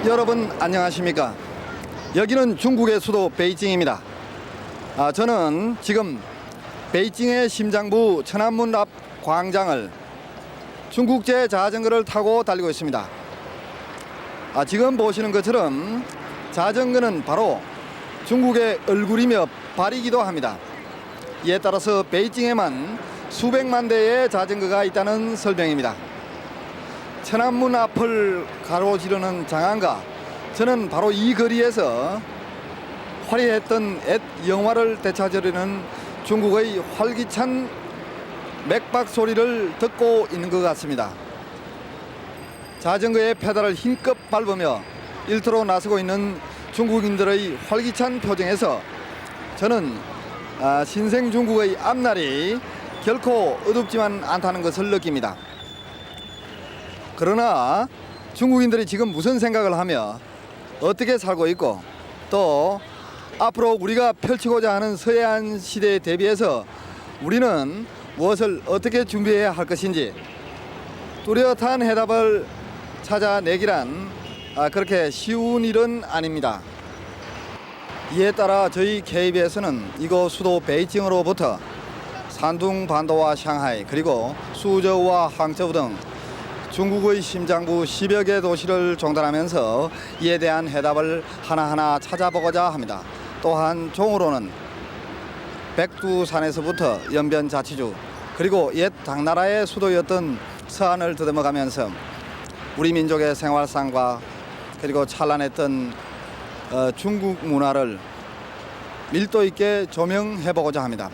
여러분 안녕하십니까? 여기는 중국의 수도 베이징입니다. 저는 지금 베이징의 심장부 천안문 앞 광장을 중국제 자전거를 타고 달리고 있습니다. 지금 보시는 것처럼 자전거는 바로 중국의 얼굴이며 발이기도 합니다. 이에 따라서 베이징에만 수백만 대의 자전거가 있다는 설명입니다. 천안문 앞을 가로지르는 장안가, 저는 바로 이 거리에서 화려했던 옛 영화를 되찾으려는 중국의 활기찬 맥박 소리를 듣고 있는 것 같습니다. 자전거의 페달을 힘껏 밟으며 일터로 나서고 있는 중국인들의 활기찬 표정에서 저는 신생 중국의 앞날이 결코 어둡지만 않다는 것을 느낍니다. 그러나 중국인들이 지금 무슨 생각을 하며 어떻게 살고 있고, 또 앞으로 우리가 펼치고자 하는 서해안 시대에 대비해서 우리는 무엇을 어떻게 준비해야 할 것인지 뚜렷한 해답을 찾아내기란 그렇게 쉬운 일은 아닙니다. 이에 따라 저희 KBS는 이곳 수도 베이징으로부터 산둥 반도와 상하이, 그리고 수저우와 항저우 등 중국의 심장부 10여 개 도시를 종단하면서 이에 대한 해답을 하나하나 찾아보고자 합니다. 또한 종으로는 백두산에서부터 연변자치주, 그리고 옛 당나라의 수도였던 서안을 더듬어가면서 우리 민족의 생활상과 그리고 찬란했던 중국 문화를 밀도 있게 조명해보고자 합니다.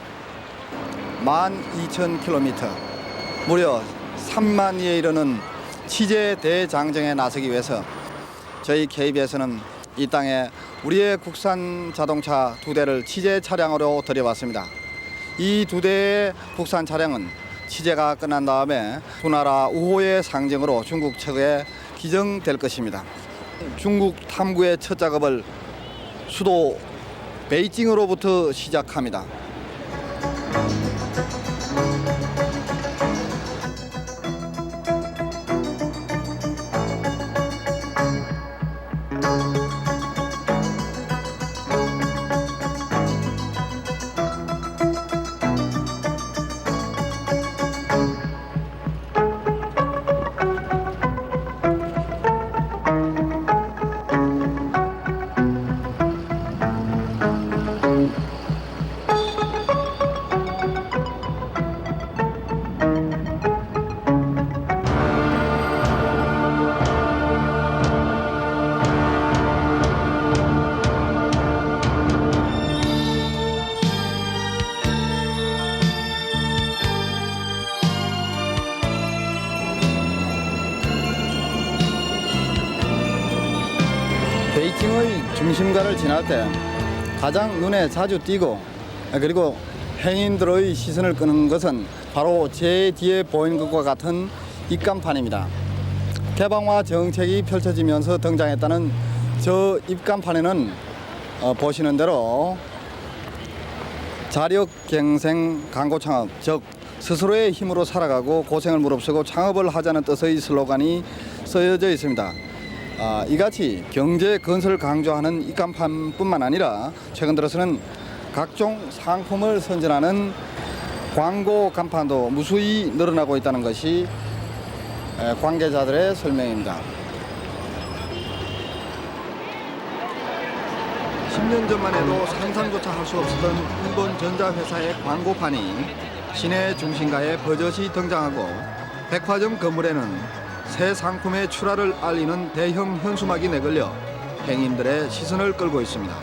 12,000km, 무려 3만리에 이르는 취재 대장정에 나서기 위해서 저희 KBS는 이 땅에 우리의 국산 자동차 2대를 취재 차량으로 들여왔습니다. 이 2대의 국산 차량은 취재가 끝난 다음에 두 나라 우호의 상징으로 중국 측에 기증될 것입니다. 중국 탐구의 첫 작업을 수도 베이징으로부터 시작합니다. 베이징의 중심가를 지날 때 가장 눈에 자주 띄고, 그리고 행인들의 시선을 끄는 것은 바로 제 뒤에 보이는 것과 같은 입간판입니다. 개방화 정책이 펼쳐지면서 등장했다는 저 입간판에는 보시는 대로 자력갱생 강고창업, 즉 스스로의 힘으로 살아가고 고생을 무릅쓰고 창업을 하자는 뜻의 슬로건이 쓰여져 있습니다. 이같이 경제 건설을 강조하는 입간판뿐만 아니라 최근 들어서는 각종 상품을 선전하는 광고 간판도 무수히 늘어나고 있다는 것이 관계자들의 설명입니다. 10년 전만 해도 상상조차 할 수 없었던 일본 전자회사의 광고판이 시내 중심가에 버젓이 등장하고, 백화점 건물에는 새 상품의 출하를 알리는 대형 현수막이 내걸려 행인들의 시선을 끌고 있습니다.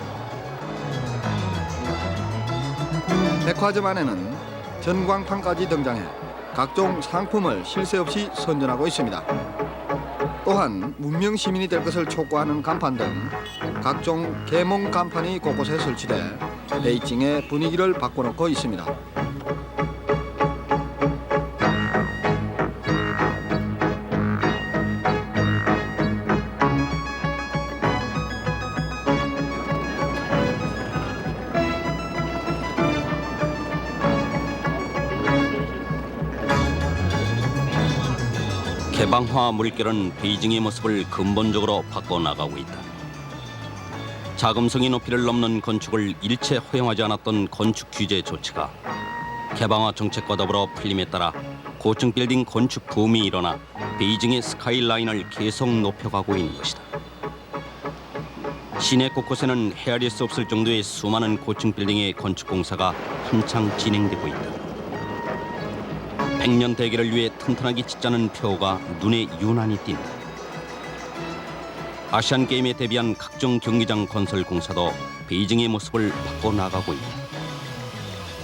백화점 안에는 전광판까지 등장해 각종 상품을 쉴 새 없이 선전하고 있습니다. 또한 문명 시민이 될 것을 촉구하는 간판 등 각종 계몽 간판이 곳곳에 설치돼 베이징의 분위기를 바꿔놓고 있습니다. 개방화 물결은 베이징의 모습을 근본적으로 바꿔나가고 있다. 자금성이 높이를 넘는 건축을 일체 허용하지 않았던 건축 규제 조치가 개방화 정책과 더불어 풀림에 따라 고층 빌딩 건축 붐이 일어나 베이징의 스카이라인을 계속 높여가고 있는 것이다. 시내 곳곳에는 헤아릴 수 없을 정도의 수많은 고층 빌딩의 건축 공사가 한창 진행되고 있다. 100년 대계를 위해 튼튼하게 짓자는 표가 눈에 유난히 띈다. 아시안 게임에 대비한 각종 경기장 건설 공사도 베이징의 모습을 바꿔나가고 있다.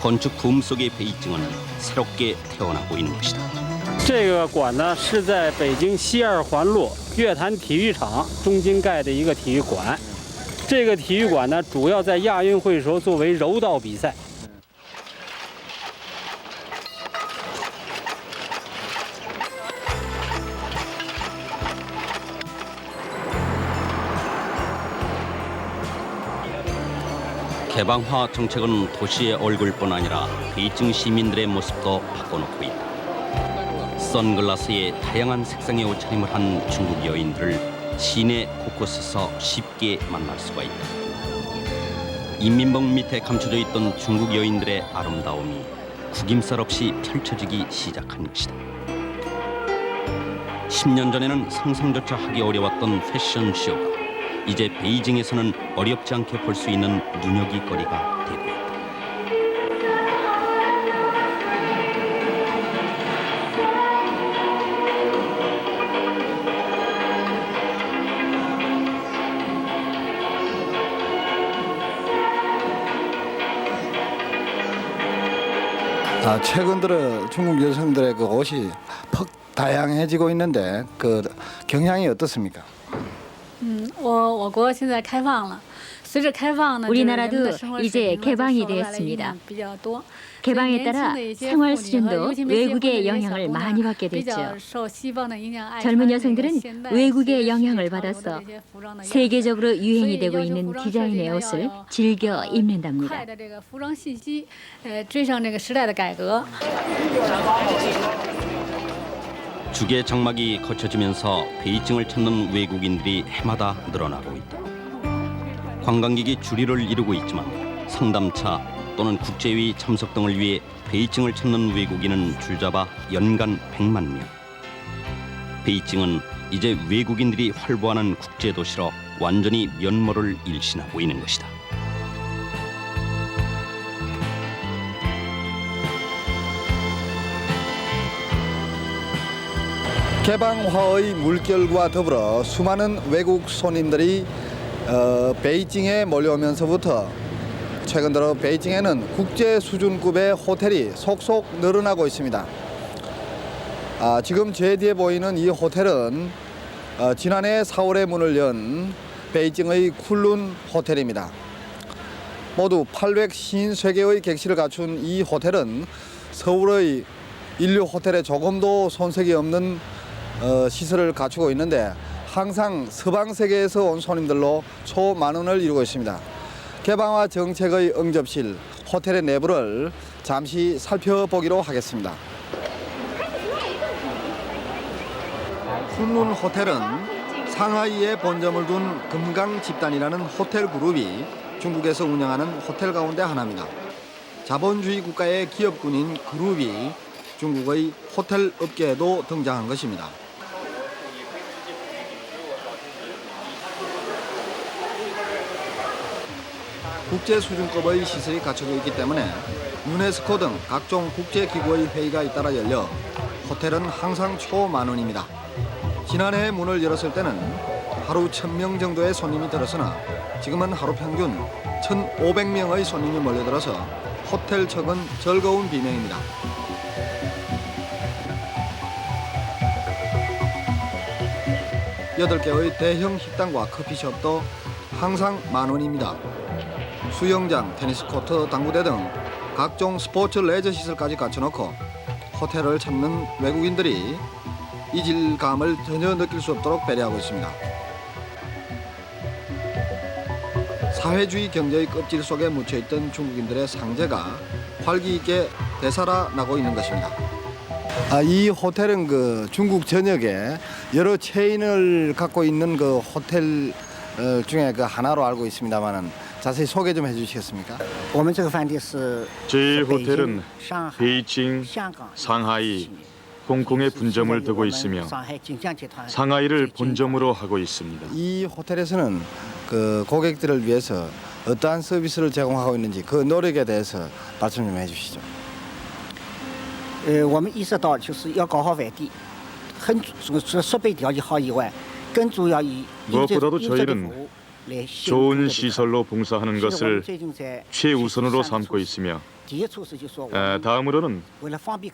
건축 붐 속의 베이징은 새롭게 태어나고 있는 것이다. 这个馆呢是在北京西二环路乐坛体育场中间盖的一个体育馆。这个体育馆呢，主要在亚运会时候作为柔道比赛。 개방화 정책은 도시의 얼굴뿐 아니라 베이징 시민들의 모습도 바꿔놓고 있다. 선글라스에 다양한 색상의 옷차림을 한 중국 여인들을 시내 곳곳에서 쉽게 만날 수가 있다. 인민봉 밑에 감춰져 있던 중국 여인들의 아름다움이 구김살 없이 펼쳐지기 시작한 것이다. 10년 전에는 상상조차 하기 어려웠던 패션쇼가 이제 베이징에서는 어렵지 않게 볼 수 있는 눈여기거리가 되고 있다. 최근 들어 중국 여성들의 그 옷이 퍽 다양해지고 있는데 그 경향이 어떻습니까? 我国现在开放了，随着开放呢， 우리나라도 이제 개방이 되었습니다. 개방에 따라 생활 수준도 외국의 영향을 많이 받게 됐죠. 젊은 여성들은 외국의 영향을 받아서 세계적으로 유행이 되고 있는 디자인의 옷을 즐겨 입는답니다. 주계 장막이 거쳐지면서 베이징을 찾는 외국인들이 해마다 늘어나고 있다. 관광객이 주리를 이루고 있지만 상담차 또는 국제회의 참석 등을 위해 베이징을 찾는 외국인은 줄잡아 연간 100만 명. 베이징은 이제 외국인들이 활보하는 국제도시로 완전히 면모를 일신하고 있는 것이다. 개방화의 물결과 더불어 수많은 외국 손님들이 베이징에 몰려오면서부터 최근 들어 베이징에는 국제 수준급의 호텔이 속속 늘어나고 있습니다. 지금 제 뒤에 보이는 이 호텔은 지난해 4월에 문을 연 베이징의 쿤룬 호텔입니다. 모두 853개의 객실을 갖춘 이 호텔은 서울의 인류 호텔에 조금도 손색이 없는 시설을 갖추고 있는데 항상 서방 세계에서 온 손님들로 초만원을 이루고 있습니다. 개방화 정책의 응접실 호텔의 내부를 잠시 살펴보기로 하겠습니다. 쿤룬 호텔은 상하이에 본점을 둔 금강 집단이라는 호텔 그룹이 중국에서 운영하는 호텔 가운데 하나입니다. 자본주의 국가의 기업군인 그룹이 중국의 호텔 업계에도 등장한 것입니다. 국제 수준급의 시설이 갖춰져 있기 때문에 유네스코 등 각종 국제기구의 회의가 잇따라 열려 호텔은 항상 초만원입니다. 지난해 문을 열었을 때는 하루 1000명 정도의 손님이 들었으나 지금은 하루 평균 1500명의 손님이 몰려들어서 호텔 측은 즐거운 비명입니다. 8개의 대형 식당과 커피숍도 항상 만원입니다. 수영장, 테니스 코트, 당구대 등 각종 스포츠 레저 시설까지 갖춰놓고 호텔을 찾는 외국인들이 이질감을 전혀 느낄 수 없도록 배려하고 있습니다. 사회주의 경제의 껍질 속에 묻혀있던 중국인들의 상제가 활기 있게 되살아나고 있는 것입니다. 이 호텔은 그 중국 전역에 여러 체인을 갖고 있는 그 호텔 중에 그 하나로 알고 있습니다만은 자세히 소개 좀 해주시겠습니까? 저희 호텔은 베이징, 상하이, 홍콩에 분점을 두고 있으며 상하이를 본점으로 하고 있습니다. 이 호텔에서는 그 고객들을 위해서 어떠한 서비스를 제공하고 있는지 그 노력에 대해서 말씀 좀 해주시죠. 我们意识到就是要搞好饭店，除了设备条件好以外，更主要以 무엇보다도 저희는 좋은 시설로 봉사하는 것을 최우선으로 삼고 있으며 다음으로는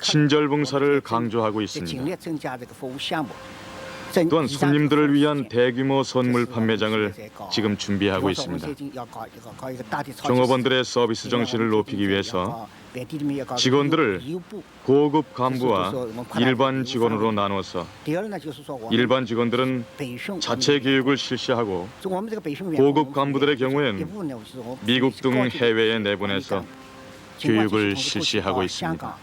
친절 봉사를 강조하고 있습니다. 또한 손님들을 위한 대규모 선물 판매장을 지금 준비하고 있습니다. 종업원들의 서비스 정신을 높이기 위해서 직원들을 고급 간부와 일반 직원으로 나눠서 일반 직원들은 자체 교육을 실시하고 고급 간부들의 경우엔 미국 등 해외에 내보내서 교육을 실시하고 있습니다.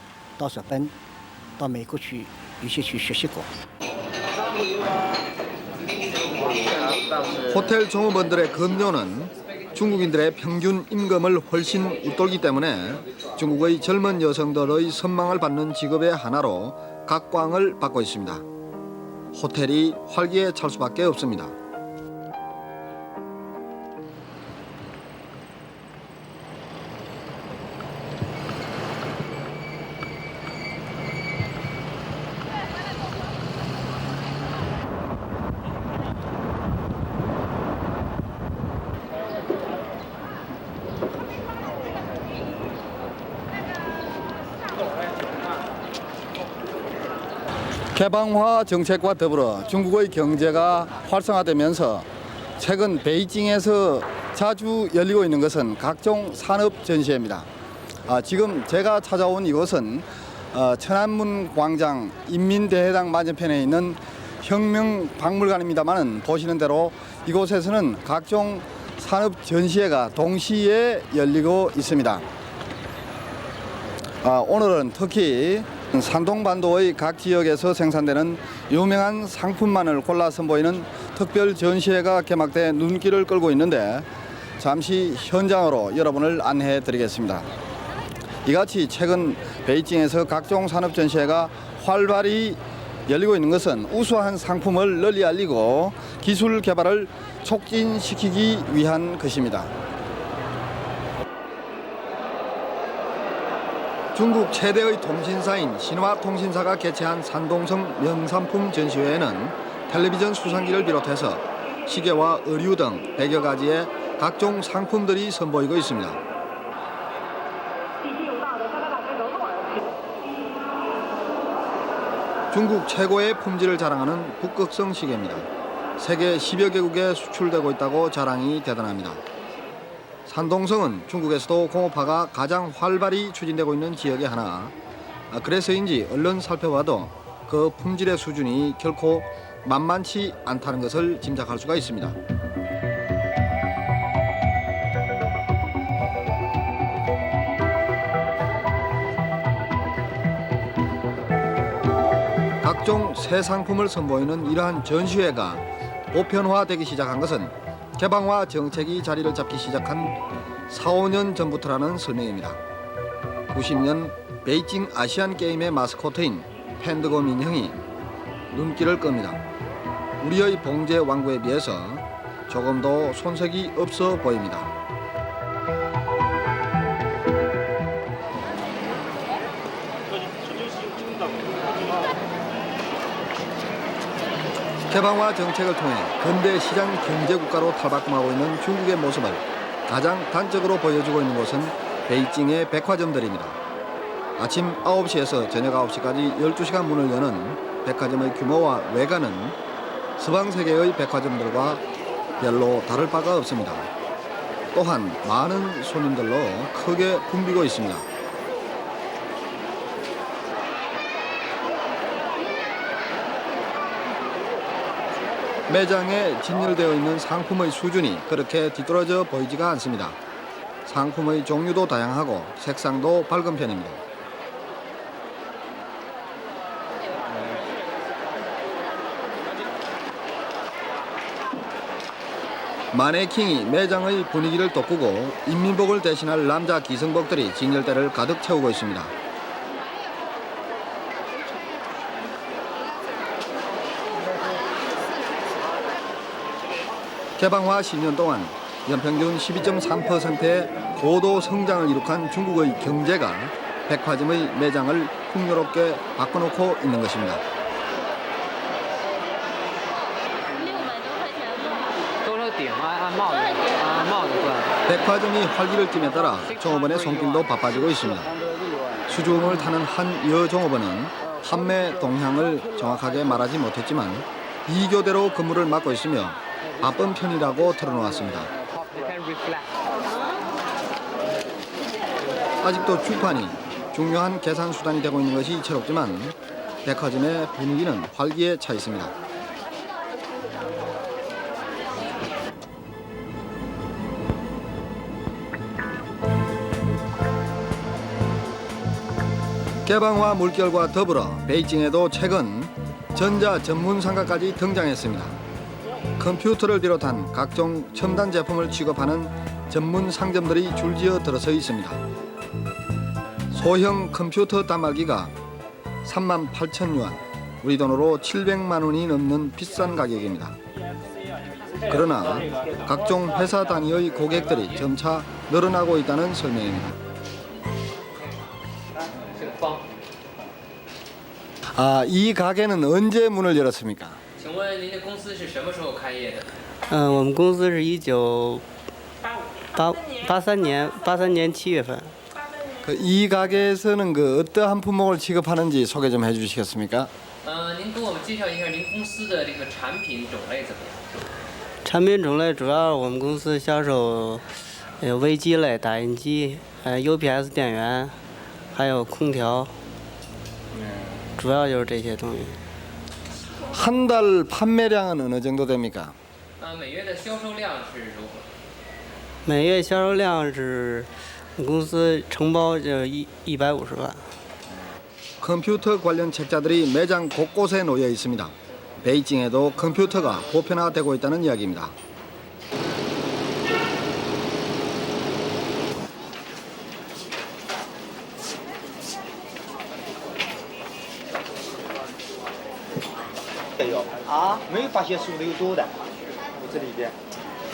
호텔 종업원들의 급료는 중국인들의 평균 임금을 훨씬 웃돌기 때문에 중국의 젊은 여성들의 선망을 받는 직업의 하나로 각광을 받고 있습니다. 호텔이 활기에 찰 수밖에 없습니다. 개방화 정책과 더불어 중국의 경제가 활성화되면서 최근 베이징에서 자주 열리고 있는 것은 각종 산업 전시회입니다. 지금 제가 찾아온 이곳은 천안문 광장 인민대회당 맞은편에 있는 혁명박물관입니다만 보시는 대로 이곳에서는 각종 산업 전시회가 동시에 열리고 있습니다. 오늘은 특히 산동반도의 각 지역에서 생산되는 유명한 상품만을 골라 선보이는 특별 전시회가 개막돼 눈길을 끌고 있는데 잠시 현장으로 여러분을 안내해 드리겠습니다. 이같이 최근 베이징에서 각종 산업 전시회가 활발히 열리고 있는 것은 우수한 상품을 널리 알리고 기술 개발을 촉진시키기 위한 것입니다. 중국 최대의 통신사인 신화통신사가 개최한 산동성 명산품 전시회에는 텔레비전 수상기를 비롯해서 시계와 의류 등 100여 가지의 각종 상품들이 선보이고 있습니다. 중국 최고의 품질을 자랑하는 북극성 시계입니다. 세계 10여 개국에 수출되고 있다고 자랑이 대단합니다. 산동성은 중국에서도 공업화가 가장 활발히 추진되고 있는 지역의 하나. 그래서인지 얼른 살펴봐도 그 품질의 수준이 결코 만만치 않다는 것을 짐작할 수가 있습니다. 각종 새 상품을 선보이는 이러한 전시회가 보편화되기 시작한 것은 개방화 정책이 자리를 잡기 시작한 4, 5년 전부터라는 설명입니다. 90년 베이징 아시안게임의 마스코트인 팬드곰 인형이 눈길을 끕니다. 우리의 봉제 왕구에 비해서 조금도 손색이 없어 보입니다. 개방화 정책을 통해 근대 시장 경제국가로 탈바꿈하고 있는 중국의 모습을 가장 단적으로 보여주고 있는 곳은 베이징의 백화점들입니다. 아침 9시에서 저녁 9시까지 12시간 문을 여는 백화점의 규모와 외관은 서방세계의 백화점들과 별로 다를 바가 없습니다. 또한 많은 손님들로 크게 붐비고 있습니다. 매장에 진열되어 있는 상품의 수준이 그렇게 뒤떨어져 보이지가 않습니다. 상품의 종류도 다양하고 색상도 밝은 편입니다. 마네킹이 매장의 분위기를 돋구고 인민복을 대신할 남자 기성복들이 진열대를 가득 채우고 있습니다. 개방화 10년 동안 연평균 12.3%의 고도 성장을 이룩한 중국의 경제가 백화점의 매장을 풍요롭게 바꿔놓고 있는 것입니다. 백화점이 활기를 띨에 따라 종업원의 손길도 바빠지고 있습니다. 수중을 타는 한 여종업원은 판매 동향을 정확하게 말하지 못했지만 2교대로 근무를 맡고 있으며 바쁜 편이라고 털어놓았습니다. 아직도 주판이 중요한 계산 수단이 되고 있는 것이 이채롭지만 백화점의 분위기는 활기에 차 있습니다. 개방화 물결과 더불어 베이징에도 최근 전자 전문 상가까지 등장했습니다. 컴퓨터를 비롯한 각종 첨단 제품을 취급하는 전문 상점들이 줄지어 들어서 있습니다. 소형 컴퓨터 단말기가 38,000유안, 우리 돈으로 700만 원이 넘는 비싼 가격입니다. 그러나 각종 회사 단위의 고객들이 점차 늘어나고 있다는 설명입니다. 이 가게는 언제 문을 열었습니까? 请问您的公司是什么时候开业的？我们公司是1983年7月份。 이 가게에서는 어떠한 품목을 취급하는지 소개 좀 해주시겠습니까? 您跟我们介绍一下您公司的这个产品种类怎么样？产品种类主要我们公司销售微机类、打印机、UPS 电源，还有空调，主要就是这些东西。 한 달 판매량은 어느 정도 됩니까? 每月的销售量是如何？每月销售量是公司承包就150万。 컴퓨터 관련 책자들이 매장 곳곳에 놓여 있습니다. 베이징에도 컴퓨터가 보편화되고 있다는 이야기입니다.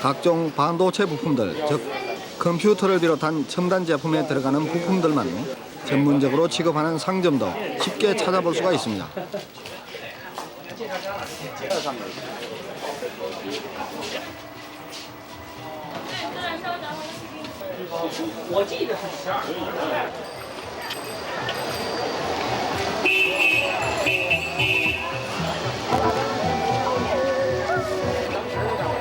각종 반도체 부품들, 즉 컴퓨터를 비롯한 첨단 제품에 들어가는 부품들만 전문적으로 취급하는 상점도 쉽게 찾아볼 수가 있습니다.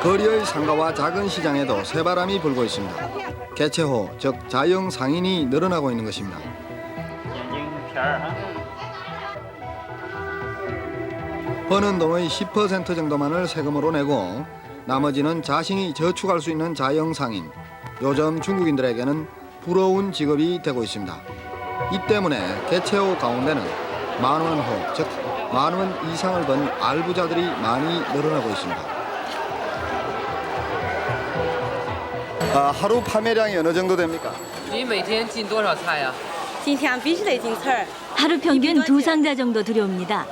거리의 상가와 작은 시장에도 새바람이 불고 있습니다. 개최 후, 즉 자영 상인이 늘어나고 있는 것입니다. 버는 돈의 10% 정도만을 세금으로 내고 나머지는 자신이 저축할 수 있는 자영 상인. 요즘 중국인들에게는 부러운 직업이 되고 있습니다. 이 때문에 개최 후 가운데는 만원 후, 즉 만원 이상을 번 알부자들이 많이 늘어나고 있습니다. 하루 판매량이 어느 정도 됩니까? 您每天进多少菜呀？ 今天必须得进菜儿。 하루 평균 2상자 정도 들여옵니다.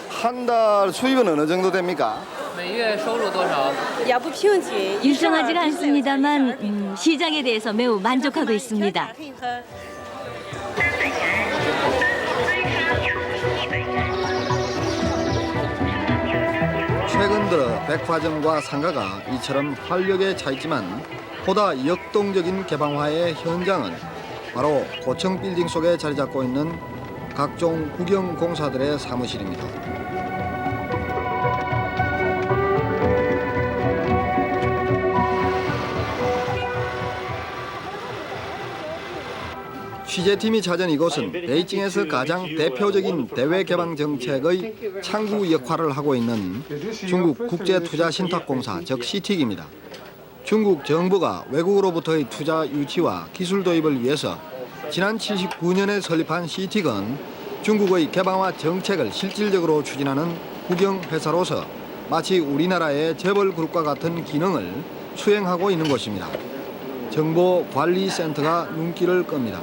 한 달 수입은 어느 정도 됩니까? 每月收入多少？ 也不平均。 일정하지가 않습니다만 시장에 대해서 매우 만족하고 있습니다. 최근 들어 백화점과 상가가 이처럼 활력에 차 있지만 보다 역동적인 개방화의 현장은 바로 고층 빌딩 속에 자리 잡고 있는 각종 국영공사들의 사무실입니다. 취재팀이 찾은 이곳은 베이징에서 가장 대표적인 대외 개방 정책의 창구 역할을 하고 있는 중국 국제투자신탁공사 즉 CITIC입니다. 중국 정부가 외국으로부터의 투자 유치와 기술 도입을 위해서 지난 79년에 설립한 CITIC은 중국의 개방화 정책을 실질적으로 추진하는 국영회사로서 마치 우리나라의 재벌그룹과 같은 기능을 수행하고 있는 곳입니다. 정보관리센터가 눈길을 끕니다.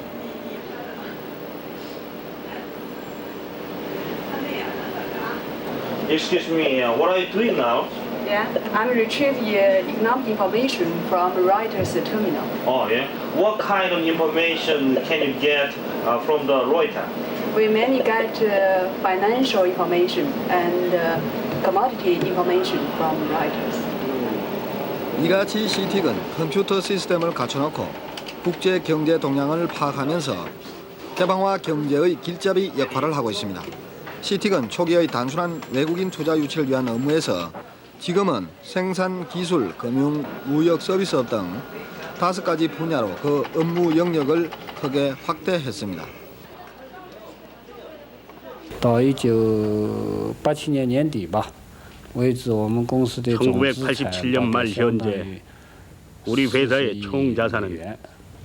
Excuse me, what are you doing now? Yeah, I'm retrieving economic information from Reuters terminal. Oh, yeah. What kind of information can you get from the Reuters? We mainly get financial information and commodity information from Reuters. 이같이 시틱은 컴퓨터 시스템을 갖춰놓고 국제 경제 동향을 파악하면서 개방화 경제의 길잡이 역할을 하고 있습니다. 시틱은 초기의 단순한 외국인 투자 유치를 위한 업무에서 지금은 생산, 기술, 금융, 무역 서비스업 등 5가지 분야로 그 업무 영역을 크게 확대했습니다. 到1987年年底吧，为止我们公司的总资产 1987년 말 현재 우리 회사의 총 자산은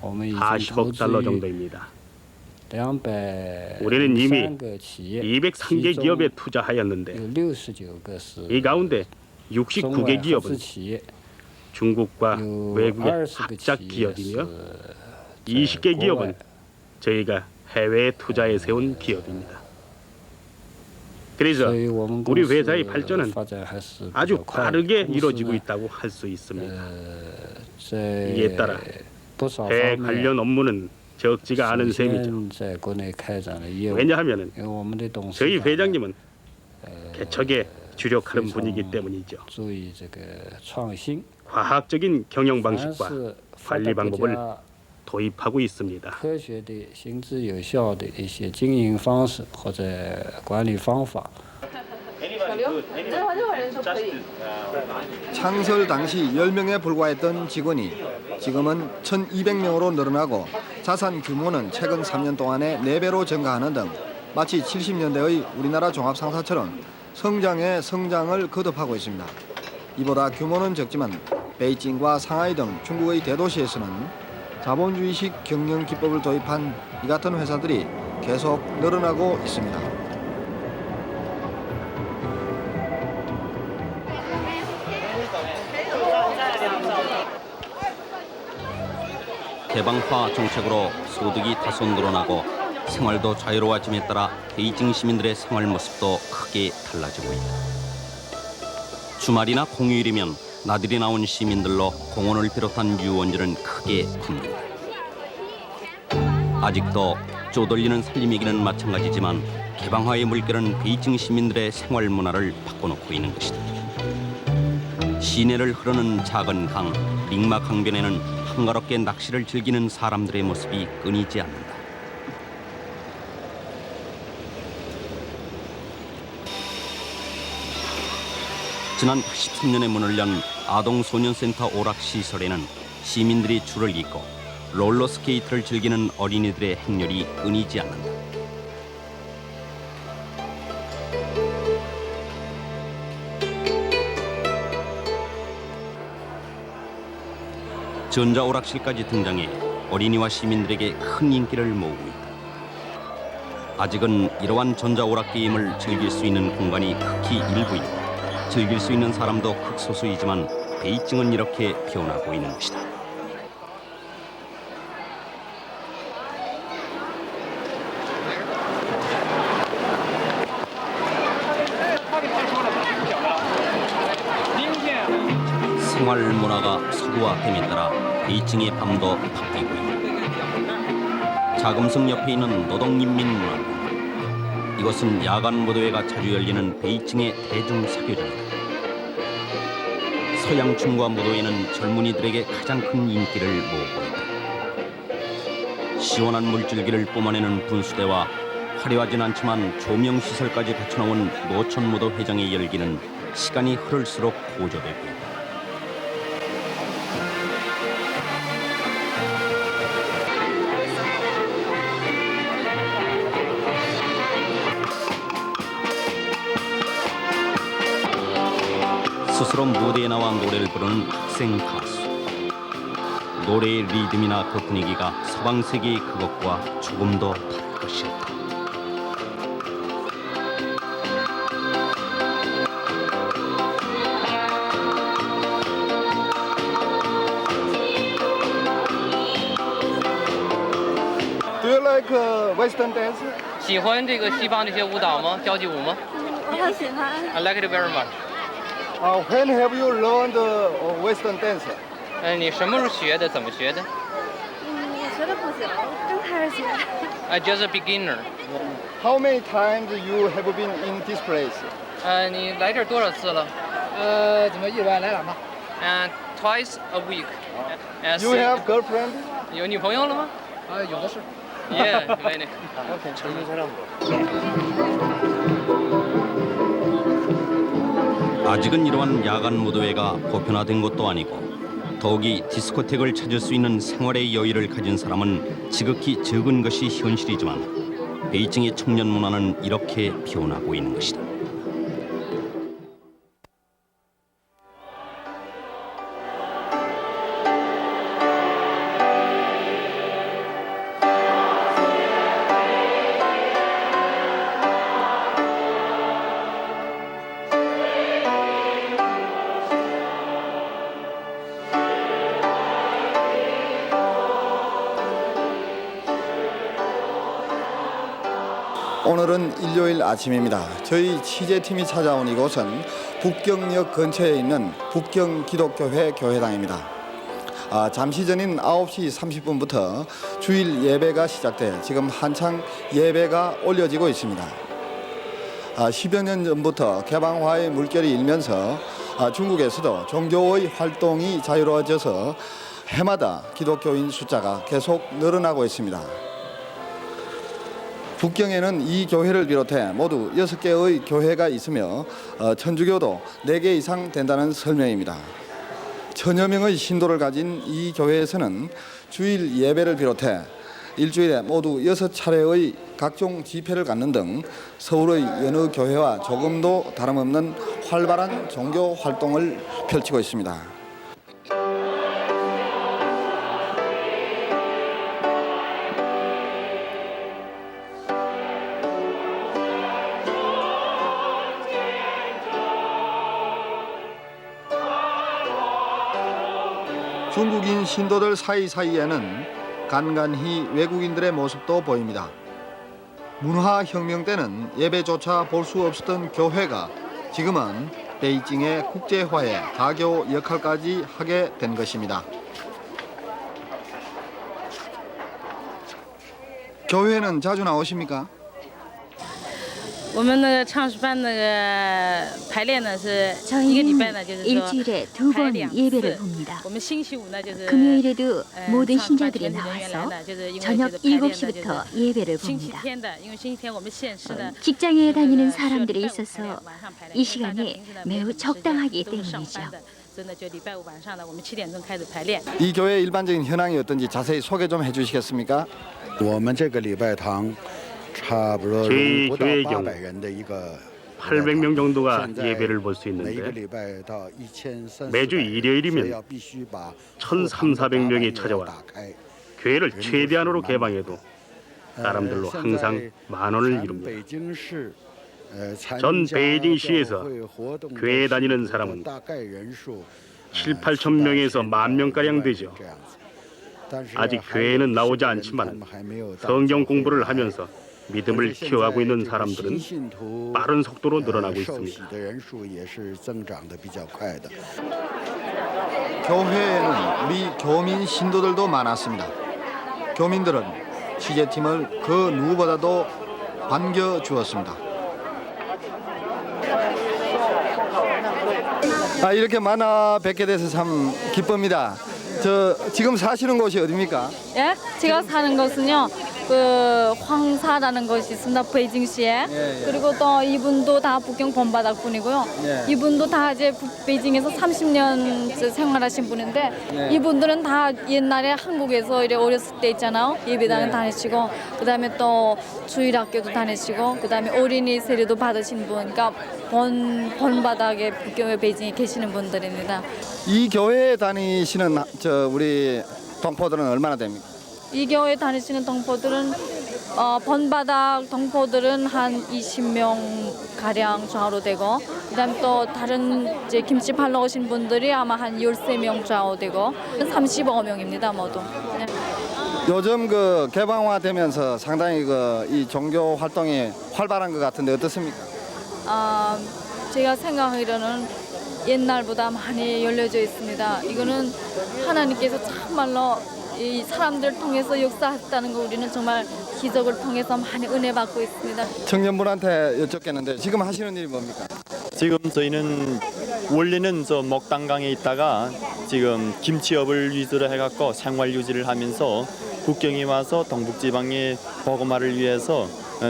40억 달러 정도입니다. 우리는 이미 203개 기업에 투자하였는데 이 가운데 69개 기업은 중국과 외국의 합작 기업이며 20개 기업은 저희가 해외에 투자해 세운 기업입니다. 그래서 우리 회사의 발전은 아주 빠르게 이루어지고 있다고 할 수 있습니다. 이에 따라 해외 관련 업무는 적지가 않은 셈이죠. 왜냐하면 저희 회장님은 개척에 주력하는 분이기 때문이죠. 과학적인 경영 방식과 관리 방법을 도입하고 있습니다. 창설 당시 10명에 불과했던 직원이 지금은 1,200명으로 늘어나고 자산 규모는 최근 3년 동안에 4배로 증가하는 등 마치 70년대의 우리나라 종합상사처럼 성장에 성장을 거듭하고 있습니다. 이보다 규모는 적지만 베이징과 상하이 등 중국의 대도시에서는 자본주의식 경영 기법을 도입한 이 같은 회사들이 계속 늘어나고 있습니다. 개방화 정책으로 소득이 다소 늘어나고 생활도 자유로워짐에 따라 베이징 시민들의 생활 모습도 크게 달라지고 있다. 주말이나 공휴일이면 나들이 나온 시민들로 공원을 비롯한 유원지는 크게 풉니다. 아직도 쪼들리는 살림이기는 마찬가지지만 개방화의 물결은 베이징 시민들의 생활 문화를 바꿔놓고 있는 것이다. 시내를 흐르는 작은 강, 링마 강변에는 한가롭게 낚시를 즐기는 사람들의 모습이 끊이지 않는다. 지난 83년에 문을 연 아동소년센터 오락시설에는 시민들이 줄을 잇고 롤러스케이트를 즐기는 어린이들의 행렬이 끊이지 않는다. 전자오락실까지 등장해 어린이와 시민들에게 큰 인기를 모으고 있다. 아직은 이러한 전자오락 게임을 즐길 수 있는 공간이 극히 일부이고 즐길 수 있는 사람도 극소수이지만 베이징은 이렇게 변하고 있는 것이다. 생활 문화가 서구화됨에 따라 베이징의 밤도 바뀌고 있다. 자금성 옆에 있는 노동인민문화관. 이것은 야간 무도회가 자주 열리는 베이징의 대중사교장이다. 서양충과 무도회는 젊은이들에게 가장 큰 인기를 모으고 있다. 시원한 물줄기를 뿜어내는 분수대와 화려하진 않지만 조명시설까지 갖춰놓은 노천무도 회장의 열기는 시간이 흐를수록 고조되고 있다. 스스로 무대에 나와 노래를 부르는 학생 가수. 노래의 리듬이나 그 분위기가 서방 세계의 그것과 조금도 다를 것이 없다. like Western dance? 喜欢这个西方这些舞蹈吗？交际舞吗？我很喜欢。 I like it very much. When have you learned Western dance? 你什么时候学的？怎么学的？我学的不久，刚开始学。Just a beginner. How many times you have been in this place? 你来这儿多少次了？怎么一晚来两趟？Twice a week. You have girlfriend? 有女朋友了吗？有的是。Yeah, many. 아직은 이러한 야간 무도회가 보편화된 것도 아니고 더욱이 디스코텍을 찾을 수 있는 생활의 여유를 가진 사람은 지극히 적은 것이 현실이지만 베이징의 청년 문화는 이렇게 변하고 있는 것이다. 오늘은 일요일 아침입니다. 저희 취재팀이 찾아온 이곳은 북경역 근처에 있는 북경기독교회 교회당입니다. 잠시 전인 9시 30분부터 주일 예배가 시작돼 지금 한창 예배가 올려지고 있습니다. 10여 년 전부터 개방화의 물결이 일면서 중국에서도 종교의 활동이 자유로워져서 해마다 기독교인 숫자가 계속 늘어나고 있습니다. 북경에는 이 교회를 비롯해 모두 6개의 교회가 있으며 천주교도 4개 이상 된다는 설명입니다. 천여 명의 신도를 가진 이 교회에서는 주일 예배를 비롯해 일주일에 모두 6차례의 각종 집회를 갖는 등 서울의 여느 교회와 조금도 다름없는 활발한 종교 활동을 펼치고 있습니다. 중국인 신도들 사이사이에는 간간히 외국인들의 모습도 보입니다. 문화혁명 때는 예배조차 볼 수 없었던 교회가 지금은 베이징의 국제화의 가교 역할까지 하게 된 것입니다. 교회는 자주 나오십니까? 我们那个唱诗班那个排练呢是一个礼拜呢，就是说 일주일에 2번 예배를 봅니다. 我们星期五呢就是 금요일에도 모든 신자들이 나와서 저녁 7시부터 예배를 星期 봅니다. 天的，因为星期天我们献诗呢 직장에 다니는 사람들이 있어서 이 시간이 매우 적당하기 때문이죠. 所以呢就礼拜五晚上呢我们7点钟开始排练。 이 교회 일반적인 현황이 어떤지 자세히 소개 좀 해주시겠습니까? 我们这个礼拜堂 저희 교회의 경우 800명 정도가 예배를 볼 수 있는데 매주 일요일이면 1,300~400명이 찾아와 교회를 최대한으로 개방해도 사람들로 항상 만원을 이룹니다. 전 베이징시에서 교회에 다니는 사람은 7~8천 명에서 10,000명가량 되죠. 아직 교회에는 나오지 않지만 성경 공부를 하면서 믿음을 키워가고 있는 사람들은 빠른 속도로 늘어나고 있습니다. 교회에는 우리 교민 신도들도 많았습니다. 교민들은 취재팀을 그 누구보다도 반겨주었습니다. 이렇게 만나 뵙게 돼서 참 기쁩니다. 지금 사시는 곳이 어디입니까? 예? 제가 사는 곳은요. 그 황사라는 곳이 있습니다. 베이징시에. 그리고 또 이분도 다 북경 본바닥 분이고요. 이분도 다 이제 베이징에서 30년 생활하신 분인데 이분들은 다 옛날에 한국에서 이래 어렸을 때 있잖아요. 예배당을 다니시고 그다음에 또 주일학교도 다니시고 그다음에 어린이 세례도 받으신 분. 그러니까 본바닥에 북경 베이징에 계시는 분들입니다. 이 교회에 다니시는 우리 동포들은 얼마나 됩니까? 이 교회 다니시는 동포들은 번바닥 동포들은 한 20명 가량 좌우로 되고 그다음에 또 다른 이제 김치 팔러 오신 분들이 아마 한 13명 좌우 되고 35명입니다 모두. 요즘 그 개방화되면서 상당히 이 종교 활동이 활발한 것 같은데 어떻습니까? 제가 생각하기로는 옛날보다 많이 열려져 있습니다. 이거는 하나님께서 참말로 이 사람들 통해서 역사했다는 거 우리는 정말 기적을 통해서 많이 은혜 받고 있습니다. 청년분한테 여쭙겠는데 지금 하시는 일이 뭡니까? 지금 저희는 원래는 저 목단강에 있다가 지금 김치업을 위주로 해갖고 생활 유지를 하면서 국경에 와서 동북지방의 복음화를 위해서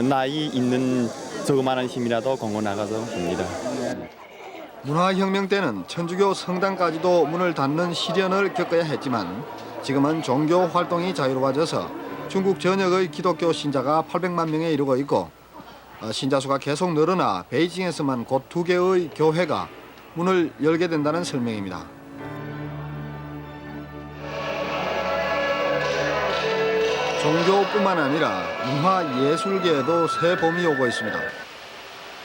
나이 있는 조그마한 힘이라도 공헌 나가서 합니다. 문화혁명 때는 천주교 성당까지도 문을 닫는 시련을 겪어야 했지만 지금은 종교 활동이 자유로워져서 중국 전역의 기독교 신자가 800만 명에 이르고 있고 신자 수가 계속 늘어나 베이징에서만 곧 2개의 교회가 문을 열게 된다는 설명입니다. 종교뿐만 아니라 문화예술계에도 새 봄이 오고 있습니다.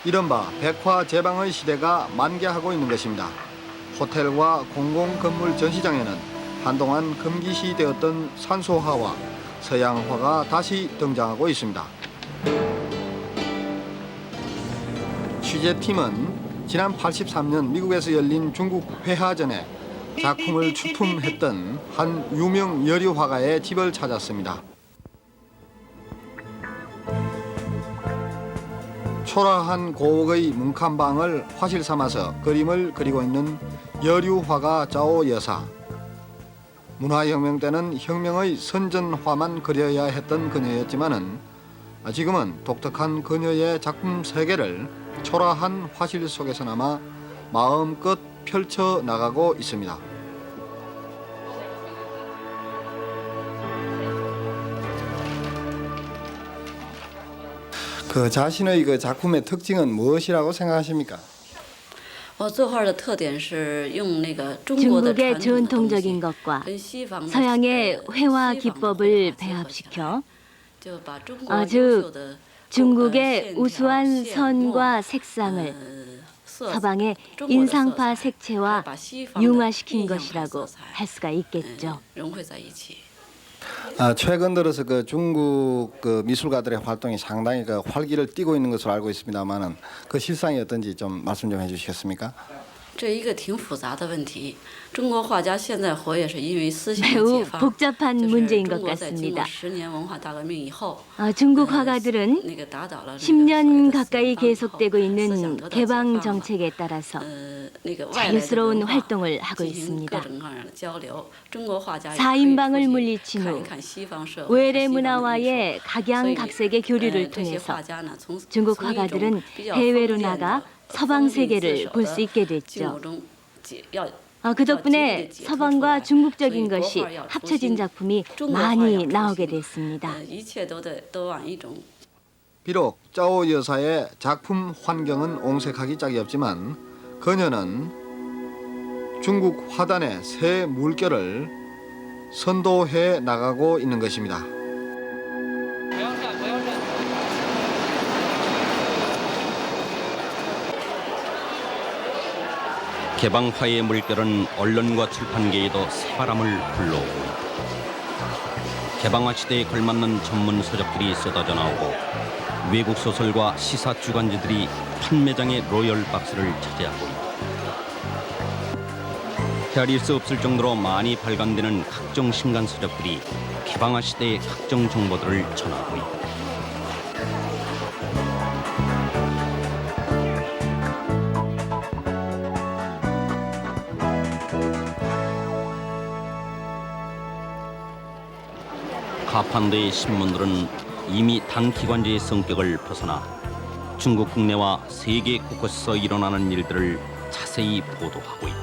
이른바 백화제방의 시대가 만개하고 있는 것입니다. 호텔과 공공건물 전시장에는 한동안 금기시되었던 산소화와 서양화가 다시 등장하고 있습니다. 취재팀은 지난 83년 미국에서 열린 중국 회화전에 작품을 출품했던 한 유명 여류 화가의 집을 찾았습니다. 초라한 고옥의 문칸방을 화실 삼아서 그림을 그리고 있는 여류 화가 짜오 여사. 문화혁명 때는 혁명의 선전화만 그려야 했던 그녀였지만은 지금은 독특한 그녀의 작품 세계를 초라한 화실 속에서나마 마음껏 펼쳐 나가고 있습니다. 그 자신의 그 작품의 특징은 무엇이라고 생각하십니까? 중국의 전통적인 것과 서양의 회화 기법을 배합시켜 즉 중국의 우수한 선과 색상을 서방의 인상파 색채와 융화시킨 것이라고 할 수가 있겠죠. 최근 들어서 그 중국 그 미술가들의 활동이 상당히 그 활기를 띠고 있는 것으로 알고 있습니다만은 그 실상이 어떤지 좀 말씀 좀 해주시겠습니까? 매우 복잡한 문제인 것 같습니다. 중국 화가들은 10년 가까이 계속되고 있는 개방 정책에 따라서 자유스러운 활동을 하고 있습니다. 4인방을 물리친 후 외래 문화와의 각양각색의 교류를 통해서 중국 화가들은 해외로 나가 서방 세계를 볼 수 있게 됐죠. 그 덕분에 서방과 중국적인 것이 합쳐진 작품이 많이 나오게 됐습니다. 비록 짜오 여사의 작품 환경은 옹색하기 짝이 없지만 그녀는 중국 화단의 새 물결을 선도해 나가고 있는 것입니다. 개방화의 물결은 언론과 출판계에도 새바람을 불러오고 있다. 개방화 시대에 걸맞는 전문 서적들이 쏟아져 나오고 외국 소설과 시사 주간지들이 판매장의 로열 박스를 차지하고 있다. 헤아릴 수 없을 정도로 많이 발간되는 각종 신간 서적들이 개방화 시대의 각종 정보들을 전하고 있다. 가판대의 신문들은 이미 단기관지의 성격을 벗어나 중국 국내와 세계 곳곳에서 일어나는 일들을 자세히 보도하고 있다.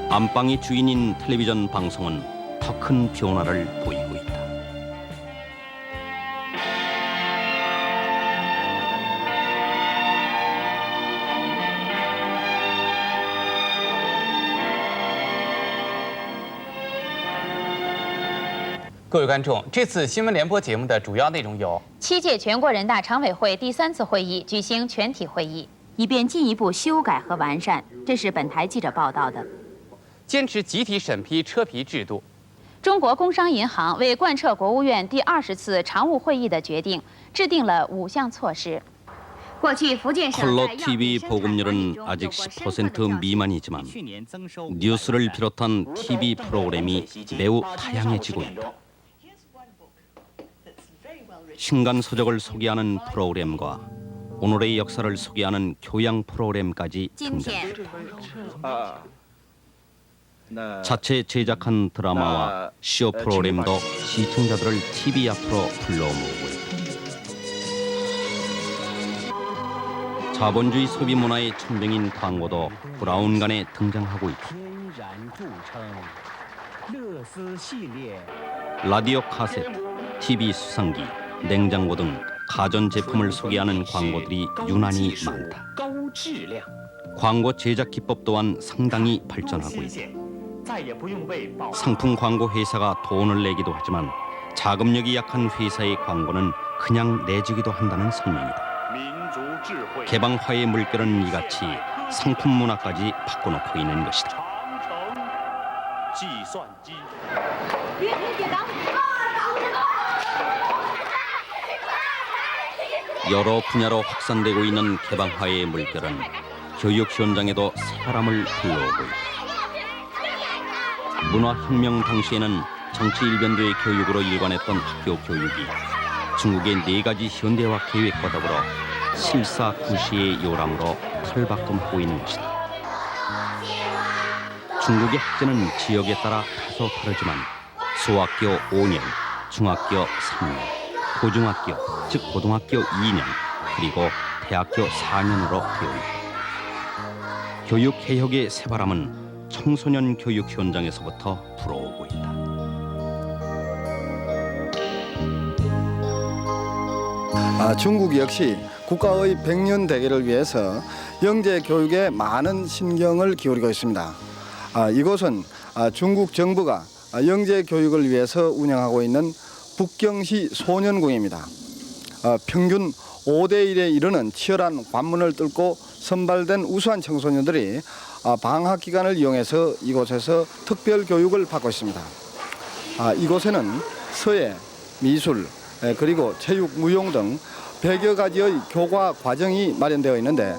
안방의 주인인 텔레비전 방송은 더 큰 변화를 보이고 있다. 各位观众，这次新闻联播节目的主要内容有：7届全国人大常委会第3次会议举行全体会议，以便进一步修改和完善。这是本台记者报道的。坚持集体审批车皮制度。中国工商银行为贯彻国务院第20次常务会议的决定，制定了5项措施。 컬러 TV 보급률은 아직 10% 미만이지만 뉴스를 비롯한 TV 프로그램이 매우 다양해지고 있다. 신간 서적을 소개하는 프로그램과 오늘의 역사를 소개하는 교양 프로그램까지 등장했다. 자체 제작한 드라마와 시어 프로그램도 시청자들을 TV 앞으로 불러모으고 있다. 자본주의 소비 문화의 천병인 광고도 브라운관에 등장하고 있다. 라디오 카세트, TV 수상기, 냉장고 등 가전제품을 소개하는 광고들이 유난히 많다. 광고 제작 기법 또한 상당히 발전하고 있다. 상품 광고 회사가 돈을 내기도 하지만 자금력이 약한 회사의 광고는 그냥 내주기도 한다는 설명이다. 개방화의 물결은 이같이 상품 문화까지 바꿔놓고 있는 것이다. 여러 분야로 확산되고 있는 개방화의 물결은 교육 현장에도 새바람을 불러오고 있다. 문화혁명 당시에는 정치 일변도의 교육으로 일관했던 학교 교육이 중국의 4가지 현대화 계획과 더불어 실사구시의 요람으로 탈바꿈하고 있는 것이다. 중국의 학제는 지역에 따라 다소 다르지만 소학교 5년, 중학교 3년, 고중학교, 즉 고등학교 2년, 그리고 대학교 4년으로 되어 있다. 교육개혁의 새바람은 청소년 교육 현장에서부터 불어오고 있다. 중국 역시 국가의 100년 대계를 위해서 영재 교육에 많은 신경을 기울이고 있습니다. 이곳은 중국 정부가 영재 교육을 위해서 운영하고 있는 북경시 소년궁입니다. 평균 5대1에 이르는 치열한 관문을 뚫고 선발된 우수한 청소년들이 방학 기간을 이용해서 이곳에서 특별 교육을 받고 있습니다. 이곳에는 서예, 미술, 그리고 체육, 무용 등 100여 가지의 교과 과정이 마련되어 있는데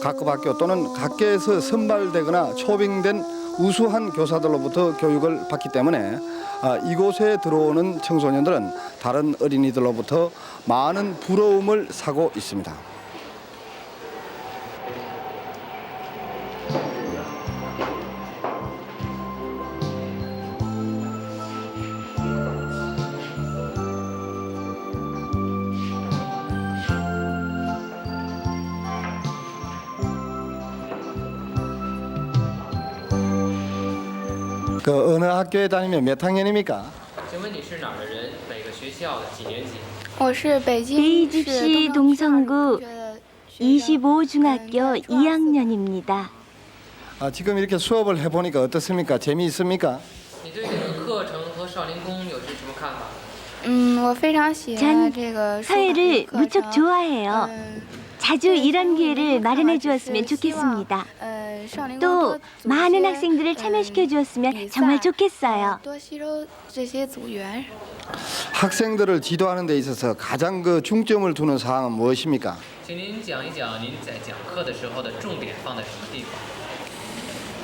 각급 학교 또는 각계에서 선발되거나 초빙된 우수한 교사들로부터 교육을 받기 때문에 이곳에 들어오는 청소년들은 다른 어린이들로부터 많은 부러움을 사고 있습니다. 어느 학교에 다니면 몇 학년입니까? 请问你是哪儿的人？哪个学校的？几年级？ 我是北京 베이집시 동성구 25중학교 2학년입니다. 지금 이렇게 수업을 해보니까 어떻습니까? 재미있습니까? 你对这个课程和少林宫有什么看法？我非常喜欢这个 사회를 무척 좋아해요. 자주 이런 기회를 마련해 주었으면 좋겠습니다. 또 많은 학생들을 참여시켜 주었으면 정말 좋겠어요. 학생들을 지도하는 데 있어서 가장 중점을 두는 사항은 무엇입니까? 请您讲一讲您在讲课的时候的重点放在什么地方？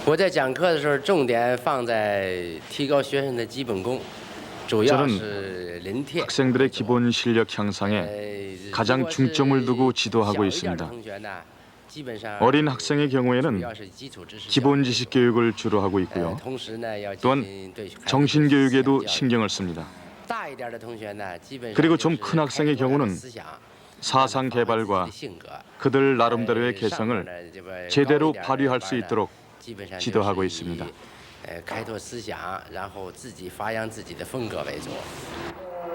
我在讲课的时候，重点放在提高学生的基本功，主要是临帖。 학생들의 기본 실력 향상에 가장 중점을 두고 지도하고 있습니다. 어린 학생의 경우에는 기본 지식 교육을 주로 하고 있고요. 또한 정신 교육에도 신경을 씁니다. 그리고 좀 큰 학생의 경우는 사상 개발과 그들 나름대로의 개성을 제대로 발휘할 수 있도록 지도하고 있습니다. 开拓思想，然后自己发扬自己的风格为主。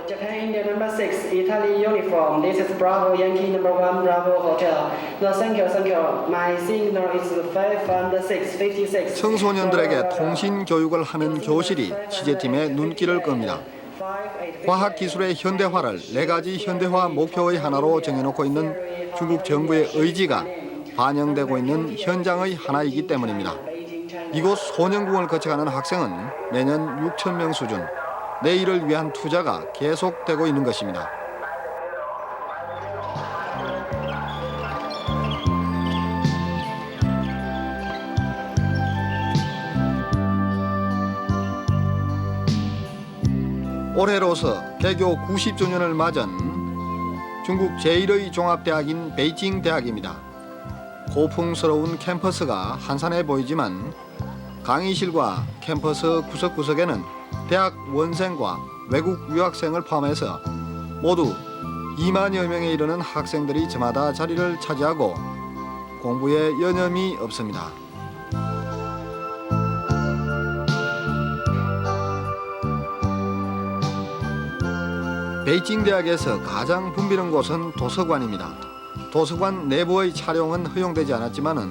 Japan India number 6, Italy uniform. This is Bravo Yankee number 1, Bravo Hotel. No, thank you, thank you. My signal is 5 and 6, 56. 청소년들에게 통신 교육을 하는 교실이 취재팀의 눈길을 끕니다. 과학기술의 현대화를 4가지 현대화 목표의 하나로 정해놓고 있는 중국 정부의 의지가 반영되고 있는 현장의 하나이기 때문입니다. 이곳 소년궁을 거쳐가는 학생은 매년 6천 명 수준. 내일을 위한 투자가 계속되고 있는 것입니다. 올해로서 개교 90주년을 맞은 중국 제1의 종합대학인 베이징 대학입니다. 고풍스러운 캠퍼스가 한산해 보이지만 강의실과 캠퍼스 구석구석에는 대학 원생과 외국 유학생을 포함해서 모두 2만여 명에 이르는 학생들이 저마다 자리를 차지하고 공부에 여념이 없습니다. 베이징 대학에서 가장 붐비는 곳은 도서관입니다. 도서관 내부의 촬영은 허용되지 않았지만은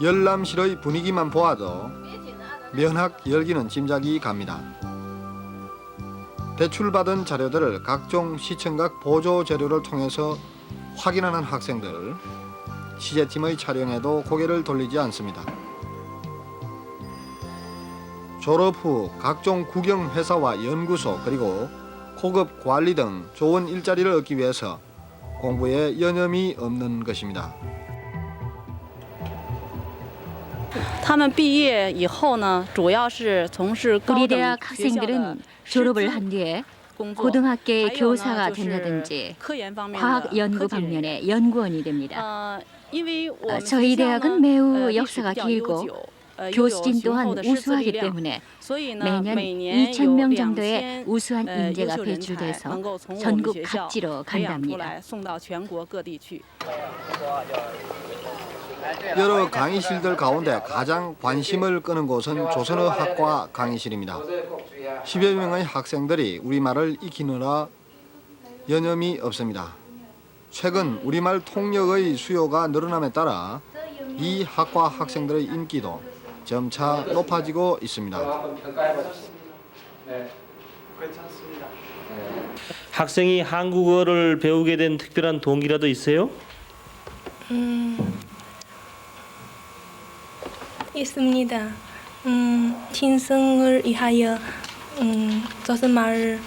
열람실의 분위기만 보아도 면학 열기는 짐작이 갑니다. 대출받은 자료들을 각종 시청각 보조 자료를 통해서 확인하는 학생들, 취재팀의 촬영에도 고개를 돌리지 않습니다. 졸업 후 각종 국영회사와 연구소 그리고 고급 관리 등 좋은 일자리를 얻기 위해서 공부에 여념이 없는 것입니다. 우리 대학 학생들은 졸업을 한 뒤에 고등학교의 교사가 된다든지 과학 연구 방면의 연구원이 됩니다. 저희 대학은 매우 역사가 길고 교수진 또한 우수하기 때문에 매년 2,000명 정도의 우수한 인재가 배출돼서 전국 각지로 간답니다. 여러 강의실들 가운데 가장 관심을 끄는 곳은 조선어학과 강의실입니다. 10여 명의 학생들이 우리말을 익히느라 여념이 없습니다. 최근 우리말 통역의 수요가 늘어남에 따라 이 학과 학생들의 인기도 점차 높아지고 있습니다. 학생이 한국어를 배우게 된 특별한 동기라도 있어요? 있습니다. 친승을 위하여 조선말을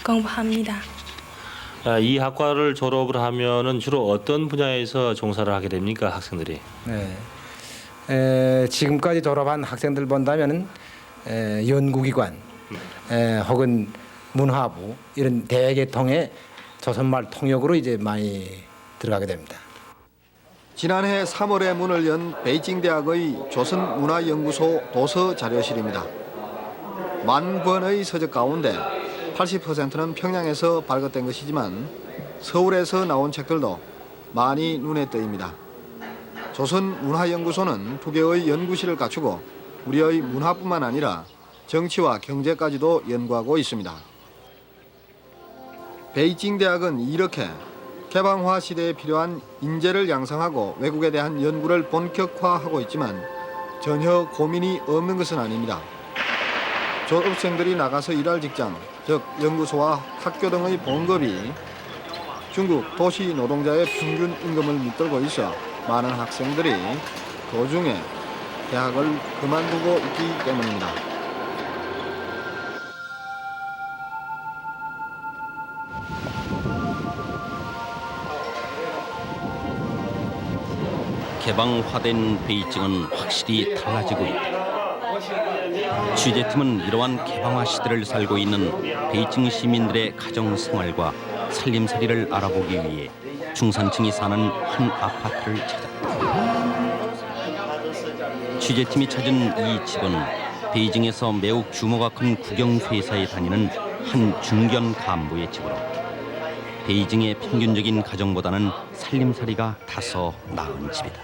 공부합니다. 이 학과를 졸업을 하면은 주로 어떤 분야에서 종사를 하게 됩니까, 학생들이? 지금까지 졸업한 학생들 본다면은 연구기관 혹은 문화부 이런 대학을 통해 조선말 통역으로 이제 많이 들어가게 됩니다. 지난해 3월에 문을 연 베이징 대학의 조선문화연구소 도서자료실입니다. 10,000권의 서적 가운데 80%는 평양에서 발급된 것이지만 서울에서 나온 책들도 많이 눈에 띄입니다. 조선문화연구소는 2개의 연구실을 갖추고 우리의 문화뿐만 아니라 정치와 경제까지도 연구하고 있습니다. 베이징 대학은 이렇게 개방화 시대에 필요한 인재를 양성하고 외국에 대한 연구를 본격화하고 있지만 전혀 고민이 없는 것은 아닙니다. 졸업생들이 나가서 일할 직장, 즉 연구소와 학교 등의 봉급이 중국 도시 노동자의 평균 임금을 밑돌고 있어 많은 학생들이 도중에 대학을 그만두고 있기 때문입니다. 개방화된 베이징은 확실히 달라지고 있다. 취재팀은 이러한 개방화 시대를 살고 있는 베이징 시민들의 가정 생활과 살림살이를 알아보기 위해 중산층이 사는 한 아파트를 찾았다. 취재팀이 찾은 이 집은 베이징에서 매우 규모가 큰 국영회사에 다니는 한 중견 간부의 집으로 베이징의 평균적인 가정보다는 살림살이가 다소 나은 집이다.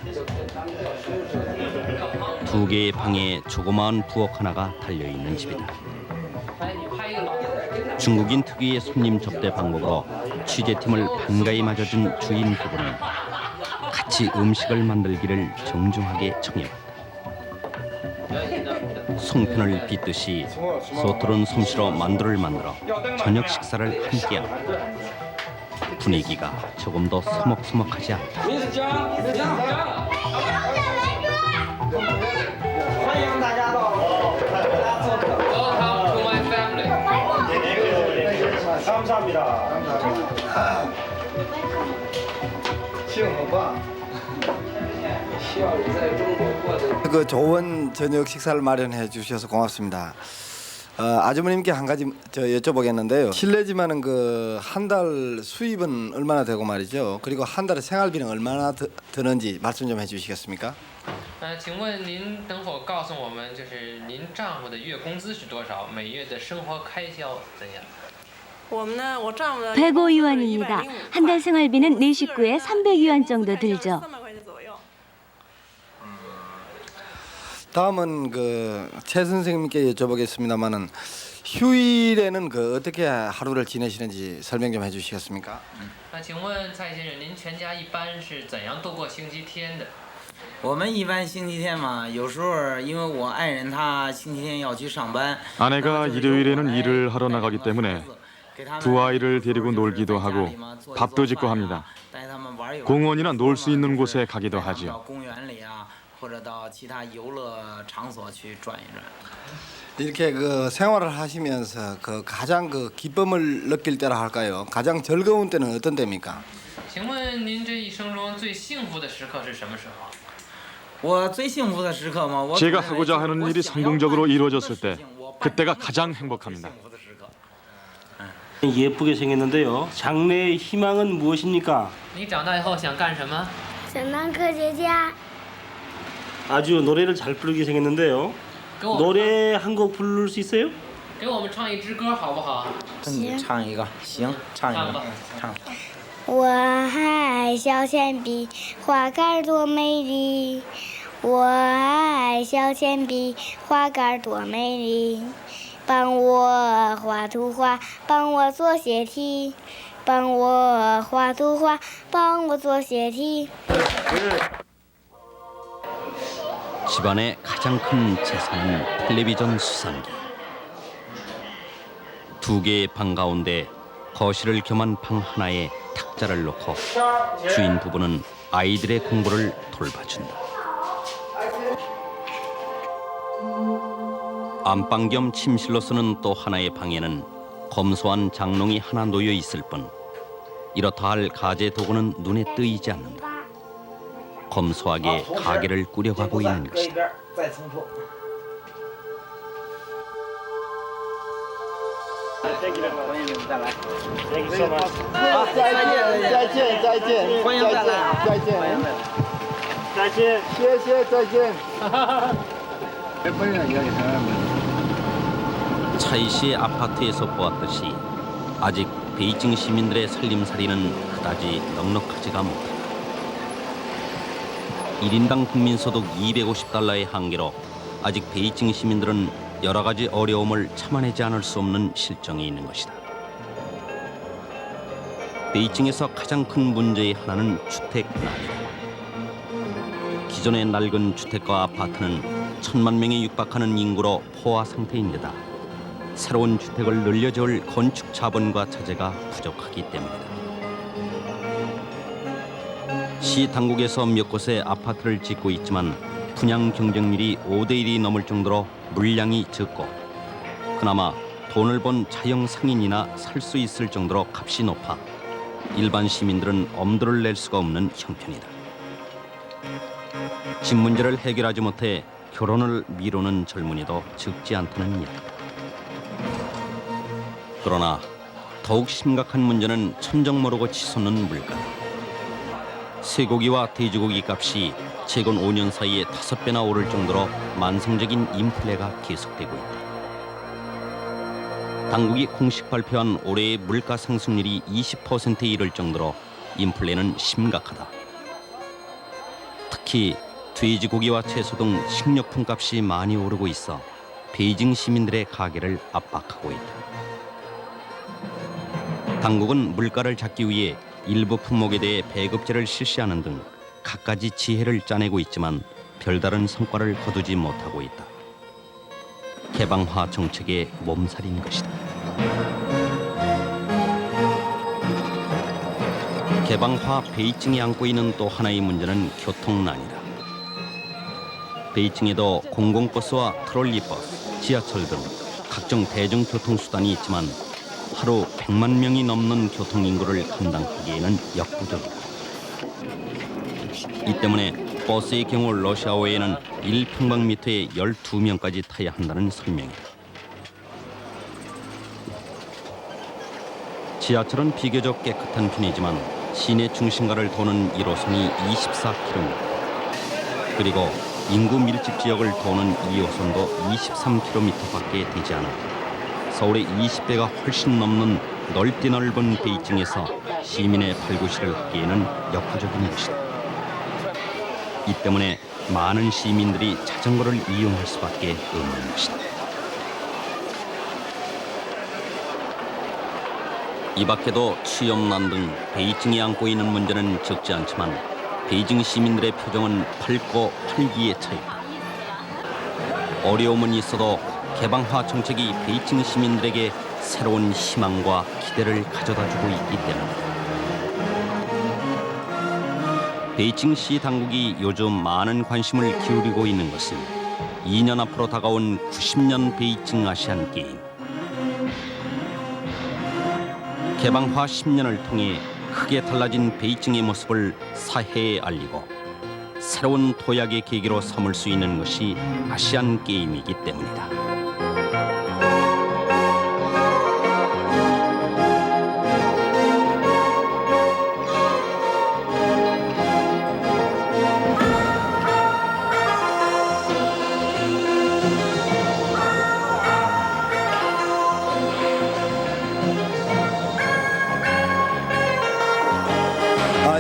2개의 방에 조그마한 부엌 하나가 달려있는 집이다. 중국인 특유의 손님 접대 방법으로 취재팀을 반가이 맞아준 주인 부부는 같이 음식을 만들기를 정중하게 청해왔다. 송편을 빚듯이 서투른 솜씨로 만두를 만들어 저녁 식사를 함께합니다. 분위기가 조금 더 서먹서먹하지 않다. 그 좋은 저녁 식사를 마련해 주셔서 고맙습니다. 아주머님께 한 가지 여쭤보겠는데요. 실례지만은 그 한 달 수입은 얼마나 되고 말이죠. 그리고 한 달에 생활비는 얼마나 드는지 말씀 좀 해주시겠습니까? 请问您能否告诉我们，就是您丈夫的月工资是多少？每月的生活开销怎样？ 105위안입니다. 한 달 생활비는 네 식구에 300위안 정도 들죠. 다음은 그 최 선생님께 여쭤보겠습니다만은 휴일에는 그 어떻게 하루를 지내시는지 설명 좀 해주시겠습니까? 请问蔡先生，您全家一般是怎样度过星期天的？ 我们一般星期天嘛，有时候因为我爱人她星期天要去上班， 아내가 일요일에는 일을 하러 나가기 때문에 두 아이를 데리고 놀기도 하고 밥도 짓고 합니다. 공원이나 놀 수 있는 곳에 가기도 하지요. 公园里啊，或者到其他游乐场所去转一转。 이렇게 그 생활을 하시면서 그 가장 그 기쁨을 느낄 때라 할까요? 가장 즐거운 때는 어떤 때입니까? 请问您这一生中最幸福的时刻是什么时候？ 我最幸福的时刻嘛，我 제가 하고자 하는 일이 성공적으로 이루어졌을 때 그때가 가장 행복합니다. 예쁘게 생겼는데요. 장래의 희망은 무엇입니까? 你长大以后想干什么？ 想当科学家。 아주 노래를 잘 부르게 생겼는데요. 노래 한 곡 부를 수 있어요? 给我们唱一支歌好不好？你唱一个，行，唱一个，唱。 我爱小铅笔，画杆多美丽。我爱小铅笔，画杆多美丽。帮我画图画，帮我做写题。帮我画图画，帮我做写题。 집안의 가장 큰 재산은 텔레비전 수산기. 두 개의 방 가운데 거실을 겸한 방 하나에 탁자를 놓고 주인 부부는 아이들의 공부를 돌봐준다. 안방 겸 침실로 쓰는 또 하나의 방에는 검소한 장롱이 하나 놓여 있을 뿐 이렇다 할 가재 도구는 눈에 띄지 않는다. 검소하게 가게를 꾸려가고 있는 것이다. 차이 씨의 아파트에서 보았듯이 아직 베이징 시민들의 살림살이는 그다지 넉넉하지가 못하다. 1인당 국민소득 250달러의 한계로 아직 베이징 시민들은 여러 가지 어려움을 참아내지 않을 수 없는 실정에 있는 것이다. 베이징에서 가장 큰 문제의 하나는 주택난이다. 기존의 낡은 주택과 아파트는 1,000만 명에 육박하는 인구로 포화 상태인데다 새로운 주택을 늘려지을 건축 자본과 자재가 부족하기 때문이다. 시 당국에서 몇 곳에 아파트를 짓고 있지만 분양 경쟁률이 5대1이 넘을 정도로 물량이 적고 그나마 돈을 번 자영 상인이나 살 수 있을 정도로 값이 높아 일반 시민들은 엄두를 낼 수가 없는 형편이다. 집 문제를 해결하지 못해 결혼을 미루는 젊은이도 적지 않다는 이야기다. 그러나 더욱 심각한 문제는 천정 모르고 치솟는 물가다. 쇠고기와 돼지고기 값이 최근 5년 사이에 5배나 오를 정도로 만성적인 인플레가 계속되고 있다. 당국이 공식 발표한 올해의 물가 상승률이 20%에 이를 정도로 인플레는 심각하다. 특히 돼지고기와 채소 등 식료품 값이 많이 오르고 있어 베이징 시민들의 가게를 압박하고 있다. 당국은 물가를 잡기 위해 일부 품목에 대해 배급제를 실시하는 등 갖가지 지혜를 짜내고 있지만 별다른 성과를 거두지 못하고 있다. 개방화 정책의 몸살인 것이다. 개방화 베이징이 안고 있는 또 하나의 문제는 교통난이다. 베이징에도 공공버스와 트롤리버스, 지하철 등 각종 대중교통수단이 있지만 하루 100만 명이 넘는 교통인구를 감당하기에는 역부족이고 이 때문에 버스의 경우 러시아어에는 1평방미터에 12명까지 타야 한다는 설명이다. 지하철은 비교적 깨끗한 편이지만 시내 중심가를 도는 1호선이 24km 그리고 인구 밀집 지역을 도는 2호선도 23km밖에 되지 않아 서울의 20배가 훨씬 넘는 넓디 넓은 베이징에서 시민의 발구실을 하기에는 역부족인 것이다. 이 때문에 많은 시민들이 자전거를 이용할 수밖에 없는 것이다. 이 밖에도 취업난 등 베이징이 안고 있는 문제는 적지 않지만 베이징 시민들의 표정은 밝고 활기에 차 있다. 어려움은 있어도 개방화 정책이 베이징 시민들에게 새로운 희망과 기대를 가져다주고 있기 때문이다. 베이징시 당국이 요즘 많은 관심을 기울이고 있는 것은 2년 앞으로 다가온 90년 베이징 아시안 게임. 개방화 10년을 통해 크게 달라진 베이징의 모습을 사회에 알리고 새로운 도약의 계기로 삼을 수 있는 것이 아시안 게임이기 때문이다.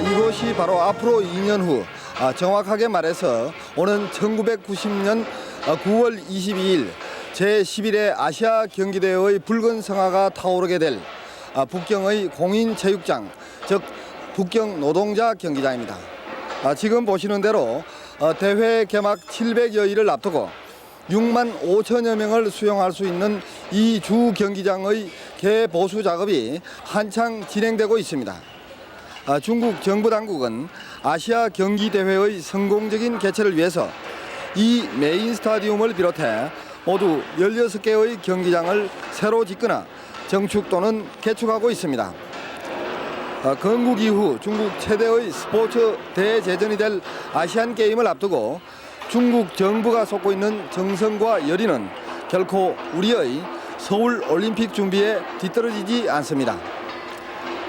이것이 바로 앞으로 2년 후 정확하게 말해서 오는 1990년 9월 22일 제11회 아시아 경기대회의 붉은 성화가 타오르게 될 북경의 공인체육장, 즉 북경 노동자 경기장입니다. 지금 보시는 대로 대회 개막 700여일을 앞두고 6만 5천여 명을 수용할 수 있는 이 주 경기장의 개보수 작업이 한창 진행되고 있습니다. 중국 정부 당국은 아시아 경기대회의 성공적인 개최를 위해서 이 메인 스타디움을 비롯해 모두 16개의 경기장을 새로 짓거나 정축 또는 개축하고 있습니다. 건국 이후 중국 최대의 스포츠 대제전이 될 아시안 게임을 앞두고 중국 정부가 쏟고 있는 정성과 열의는 결코 우리의 서울 올림픽 준비에 뒤떨어지지 않습니다.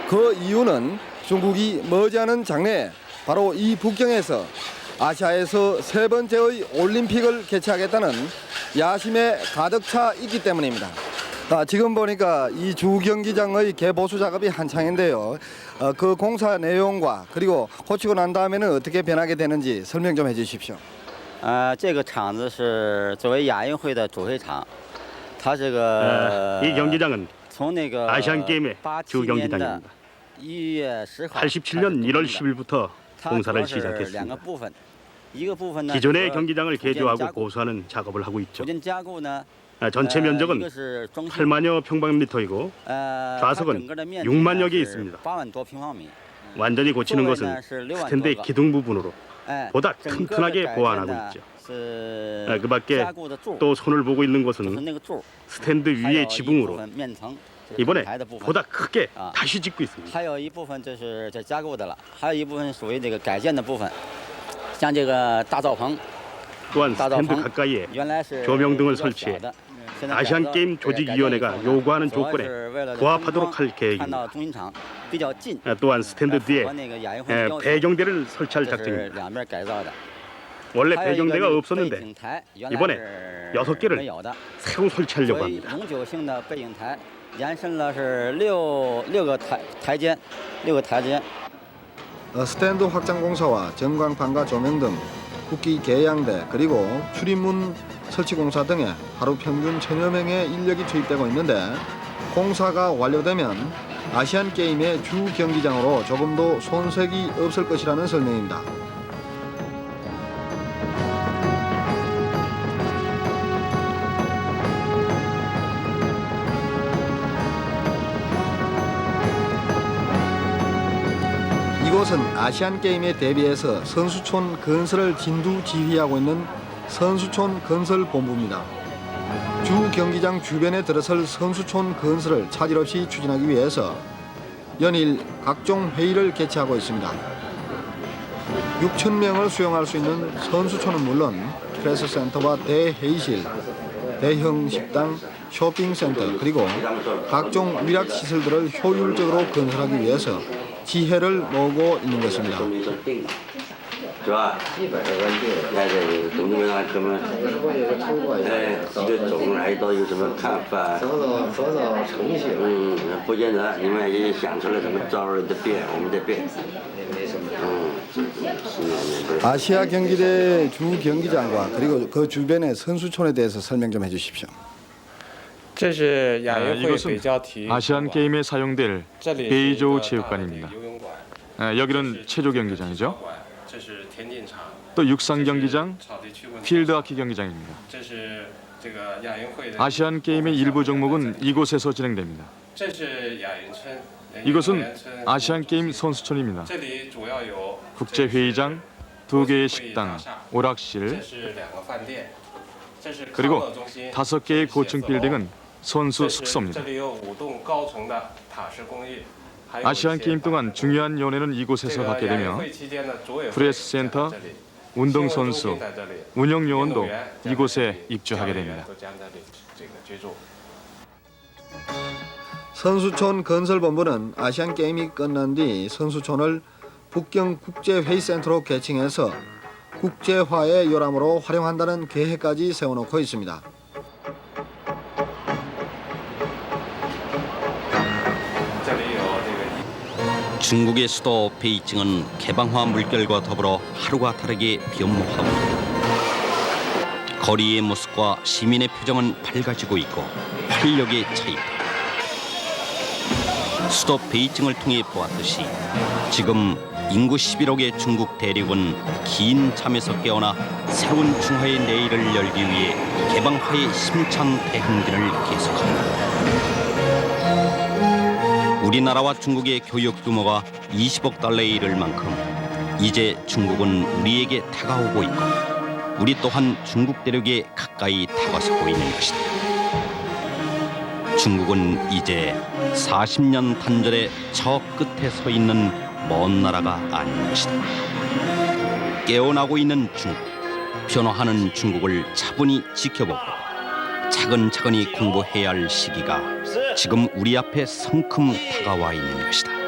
그 이유는 중국이 머지않은 장래에 바로 이 북경에서 아시아에서 세 번째의 올림픽을 개최하겠다는 야심에 가득 차 있기 때문입니다. 지금 보니까 이 주경기장의 개보수 작업이 한창인데요. 그 공사 내용과 그리고 고치고 난 다음에는 어떻게 변하게 되는지 설명 좀 해주십시오. 这个场子是作为亚运会的主会场，它这个 이 경기장은 从那个 아시안 게임의 주 경기장입니다. 87년 1월 10일부터 공사를 시작했습니다. 기존의 경기장을 개조하고 보수하는 작업을 하고 있죠. 전체 면적은 8만여 평방미터이고 좌석은 6만여 개 있습니다. 완전히 고치는 것은 스탠드의 기둥 부분으로 보다 튼튼하게 보완하고 있죠. 그 밖에 또 손을 보고 있는 것은 스탠드 위의 지붕으로 이번에 보다 크게 다시 짓고 있습니다. 还有一部分就是这加固的了，还有一部分属于这个改建的部分，像这个大灶棚。 또한 스탠드 가까이에 조명 등을 설치해 아시안 게임 조직위원회가 요구하는 조건에 부합하도록 할 계획입니다. 또한 스탠드 뒤에 배경대를 설치할 작정입니다. 원래 배경대가 없었는데 이번에 6개를 새로 설치하려고 합니다. 延伸了是六个台阶。 스탠드 확장 공사와 전광판과 조명 등 국기 개양대 그리고 출입문 설치 공사 등에 하루 평균 1000여 명의 인력이 투입되고 있는데 공사가 완료되면 아시안 게임의 주 경기장으로 조금도 손색이 없을 것이라는 설명입니다. 이곳은 아시안 게임에 대비해서 선수촌 건설을 진두 지휘하고 있는 선수촌 건설 본부입니다. 주 경기장 주변에 들어설 선수촌 건설을 차질 없이 추진하기 위해서 연일 각종 회의를 개최하고 있습니다. 6,000명을 수용할 수 있는 선수촌은 물론 프레스센터와 대회의실, 대형 식당, 쇼핑센터 그리고 각종 위락시설들을 효율적으로 건설하기 위해서 지혜를 모으고 있는 것입니다. 是吧？120个，那这董事会上他们，几个总来都有什么看法？走程序。不见得，你们也想出来什么招儿得变，我们得变。 아시아 경기대 주 경기장과 그리고 그 주변의 선수촌에 대해서 설명 좀 해주십시오. 이것은 아시안 게임에 사용될 베이조우 체육관입니다. 여기는 체조 경기장이죠. 또 육상 경기장, 필드 하키 경기장입니다. 아시안 게임의 일부 종목은 이곳에서 진행됩니다. 이것은 아시안 게임 선수촌입니다. 국제 회의장, 2개의 식당, 오락실, 그리고 5개의 고층 빌딩은 선수 숙소입니다. 아시안 게임 동안 중요한 연회는 이곳에서 갖게 되며 프레스 센터, 운동선수, 운영요원도 이곳에 입주하게 됩니다. 선수촌 건설본부는 아시안 게임이 끝난 뒤 선수촌을 북경 국제회의센터로 개칭해서 국제화의 요람으로 활용한다는 계획까지 세워놓고 있습니다. 중국의 수도 베이징은 개방화 물결과 더불어 하루가 다르게 변모하고 거리의 모습과 시민의 표정은 밝아지고 있고 활력에 차 있다. 수도 베이징을 통해 보았듯이 지금 인구 11억의 중국 대륙은 긴 잠에서 깨어나 새로운 중화의 내일을 열기 위해 개방화의 힘찬 대행진을 계속합니다. 우리나라와 중국의 교역 규모가 20억 달러에 이를 만큼 이제 중국은 우리에게 다가오고 있고 우리 또한 중국 대륙에 가까이 다가서고 있는 것이다. 중국은 이제 40년 단절의 저 끝에 서 있는 먼 나라가 아닌 것이다. 깨어나고 있는 중국, 변화하는 중국을 차분히 지켜보고 차근차근히 공부해야 할 시기가 지금 우리 앞에 성큼 다가와 있는 것이다.